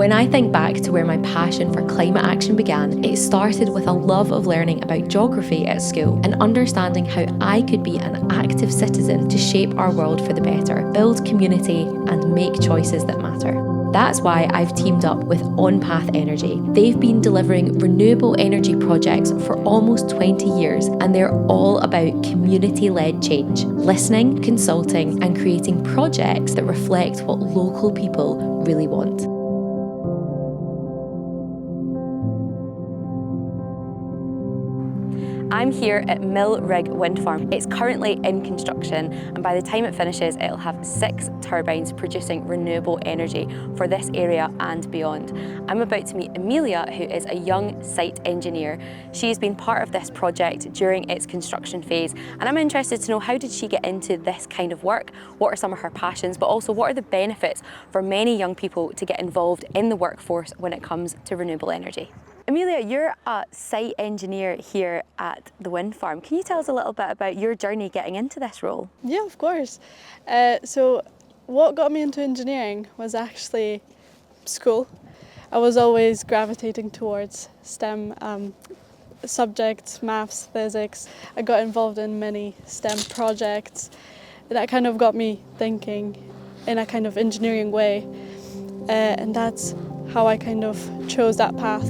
When I think back to where my passion for climate action began, it started with a love of learning about geography at school and understanding how I could be an active citizen to shape our world for the better, build community, and make choices that matter. That's why I've teamed up with OnPath Energy. They've been delivering renewable energy projects for almost 20 years, and they're all about community-led change, listening, consulting, and creating projects that reflect what local people really want. I'm here at Mill Rig Wind Farm. It's currently in construction, and by the time it finishes, it'll have 6 turbines producing renewable energy for this area and beyond. I'm about to meet Amelia, who is a young site engineer. She's been part of this project during its construction phase, and I'm interested to know, how did she get into this kind of work? What are some of her passions, but also what are the benefits for many young people to get involved in the workforce when it comes to renewable energy? Amelia, you're a site engineer here at the wind farm. Can you tell us a little bit about your journey getting into this role? Yeah, of course. So what got me into engineering was actually school. I was always gravitating towards STEM subjects, maths, physics. I got involved in many STEM projects. That kind of got me thinking in a kind of engineering way, and that's how I kind of chose that path.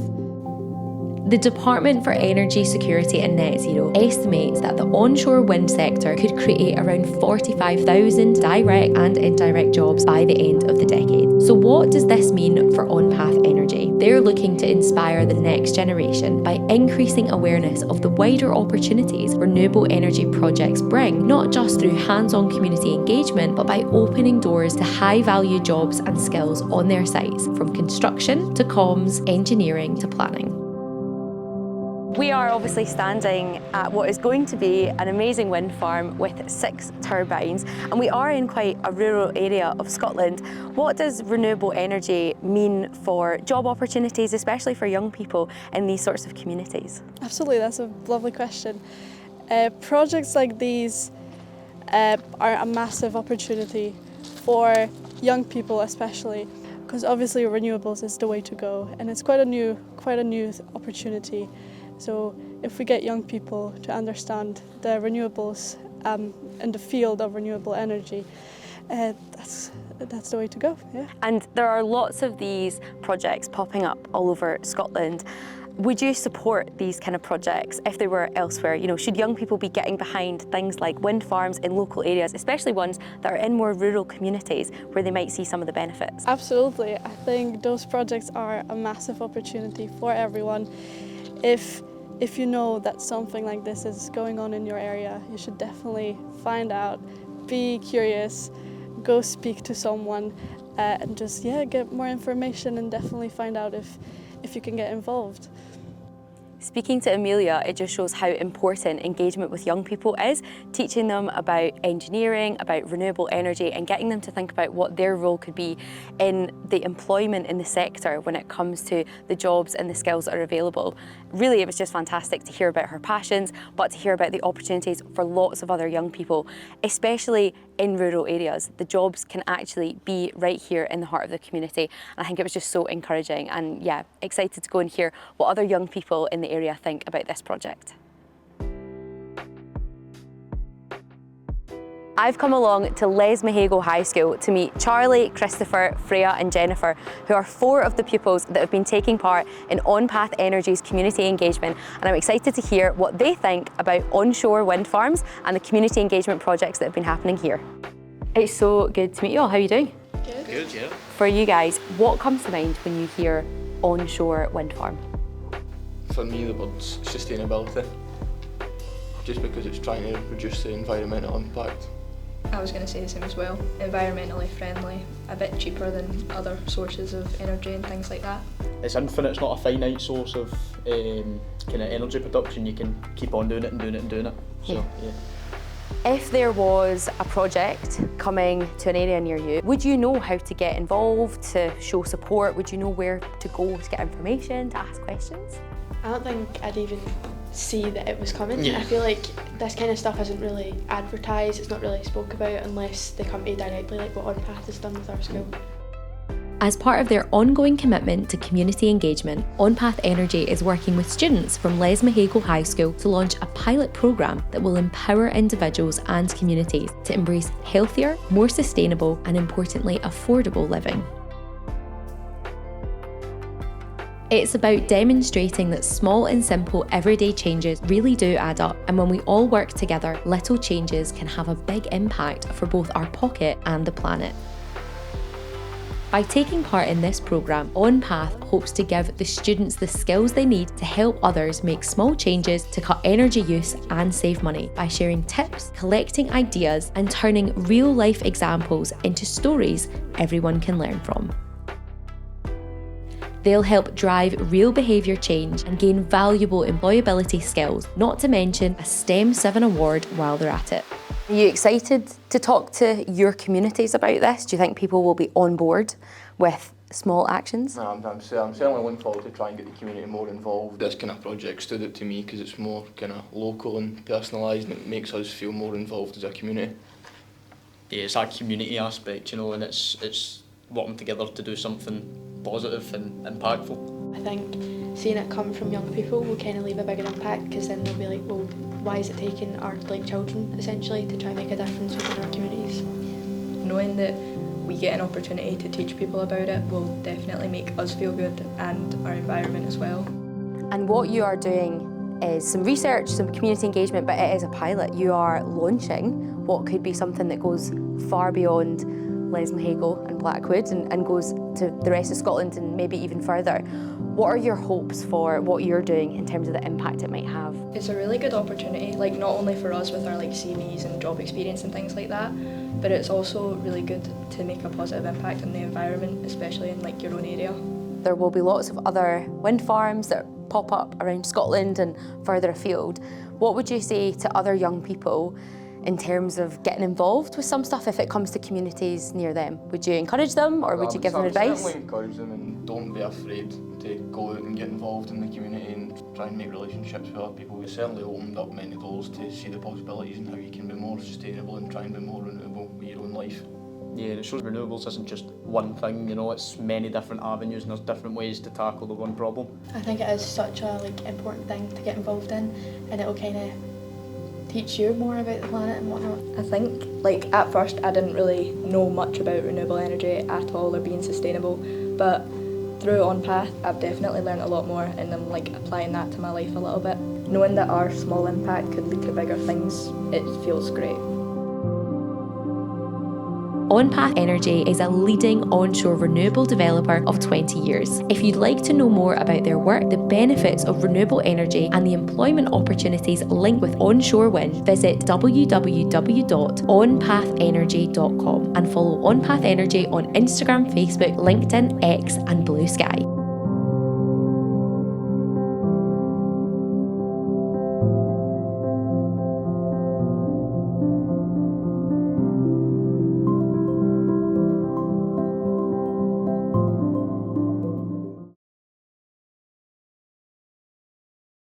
The Department for Energy Security and Net Zero estimates that the onshore wind sector could create around 45,000 direct and indirect jobs by the end of the decade. So what does this mean for OnPath Energy? They're looking to inspire the next generation by increasing awareness of the wider opportunities renewable energy projects bring, not just through hands-on community engagement, but by opening doors to high-value jobs and skills on their sites, from construction to comms, engineering to planning. We are obviously standing at what is going to be an amazing wind farm with 6 turbines, and we are in quite a rural area of Scotland. What does renewable energy mean for job opportunities, especially for young people in these sorts of communities? Absolutely, that's a lovely question. Projects like these are a massive opportunity for young people especially, because obviously renewables is the way to go, and it's quite a new opportunity. So if we get young people to understand the renewables and the field of renewable energy, that's the way to go, yeah. And there are lots of these projects popping up all over Scotland. Would you support these kind of projects if they were elsewhere? You know, should young people be getting behind things like wind farms in local areas, especially ones that are in more rural communities where they might see some of the benefits? Absolutely. I think those projects are a massive opportunity for everyone. If you know that something like this is going on in your area, you should definitely find out, be curious, go speak to someone, and just get more information and definitely find out if you can get involved. Speaking to Amelia, it just shows how important engagement with young people is, teaching them about engineering, about renewable energy, and getting them to think about what their role could be in the employment in the sector when it comes to the jobs and the skills that are available. Really, it was just fantastic to hear about her passions, but to hear about the opportunities for lots of other young people, especially in rural areas. The jobs can actually be right here in the heart of the community. And I think it was just so encouraging, and yeah, excited to go and hear what other young people in the area think about this project. I've come along to Les Mahago High School to meet Charlie, Christopher, Freya and Jennifer, who are 4 of the pupils that have been taking part in OnPath Energy's community engagement, and I'm excited to hear what they think about onshore wind farms and the community engagement projects that have been happening here. It's so good to meet you all. How are you doing? Good. Good, yeah. For you guys, what comes to mind when you hear onshore wind farm? For me, the word's sustainability, just because it's trying to reduce the environmental impact. I was going to say the same as well. Environmentally friendly, a bit cheaper than other sources of energy and things like that. It's infinite, it's not a finite source of kind of energy production. You can keep on doing it and doing it and doing it. So, yeah. If there was a project coming to an area near you, would you know how to get involved, to show support? Would you know where to go to get information, to ask questions? I don't think I'd even see that it was coming. Yeah. I feel like this kind of stuff isn't really advertised, it's not really spoke about unless they come to you directly, like what OnPath has done with our school. As part of their ongoing commitment to community engagement, OnPath Energy is working with students from Les Mahego High School to launch a pilot programme that will empower individuals and communities to embrace healthier, more sustainable and importantly affordable living. It's about demonstrating that small and simple everyday changes really do add up, and when we all work together, little changes can have a big impact for both our pocket and the planet. By taking part in this programme, OnPath hopes to give the students the skills they need to help others make small changes to cut energy use and save money by sharing tips, collecting ideas and turning real-life examples into stories everyone can learn from. They'll help drive real behaviour change and gain valuable employability skills, not to mention a STEM 7 award while they're at it. Are you excited to talk to your communities about this? Do you think people will be on board with small actions? No, I'm certainly looking forward to try and get the community more involved. This kind of project stood out to me because it's more kind of local and personalised, and it makes us feel more involved as a community. Yeah, it's that community aspect, and it's working together to do something positive and impactful. I think seeing it come from young people will kind of leave a bigger impact, because then they'll be like, well, why is it taking our children essentially to try and make a difference within our communities? Knowing that we get an opportunity to teach people about it will definitely make us feel good and our environment as well. And what you are doing is some research, some community engagement, but it is a pilot. You are launching what could be something that goes far beyond Les Mahego and Blackwood and goes to the rest of Scotland and maybe even further. What are your hopes for what you're doing in terms of the impact it might have? It's a really good opportunity, not only for us with our CVs and job experience and things like that, but it's also really good to make a positive impact on the environment, especially in your own area. There will be lots of other wind farms that pop up around Scotland and further afield. What would you say to other young people in terms of getting involved with some stuff if it comes to communities near them? Would you encourage them or would you give them advice? Certainly encourage them, and don't be afraid to go out and get involved in the community and try and make relationships with other people. It's certainly opened up many doors to see the possibilities and how you can be more sustainable and try and be more renewable with your own life. Yeah, and it shows renewables isn't just one thing, it's many different avenues and there's different ways to tackle the one problem. I think it is such a important thing to get involved in, and it'll kind of teach you more about the planet and whatnot. I think at first I didn't really know much about renewable energy at all or being sustainable, but through OnPath I've definitely learned a lot more, and I'm applying that to my life a little bit. Knowing that our small impact could lead to bigger things, it feels great. OnPath Energy is a leading onshore renewable developer of 20 years. If you'd like to know more about their work, the benefits of renewable energy and the employment opportunities linked with onshore wind, visit www.onpathenergy.com and follow OnPath Energy on Instagram, Facebook, LinkedIn, X and Blue Sky.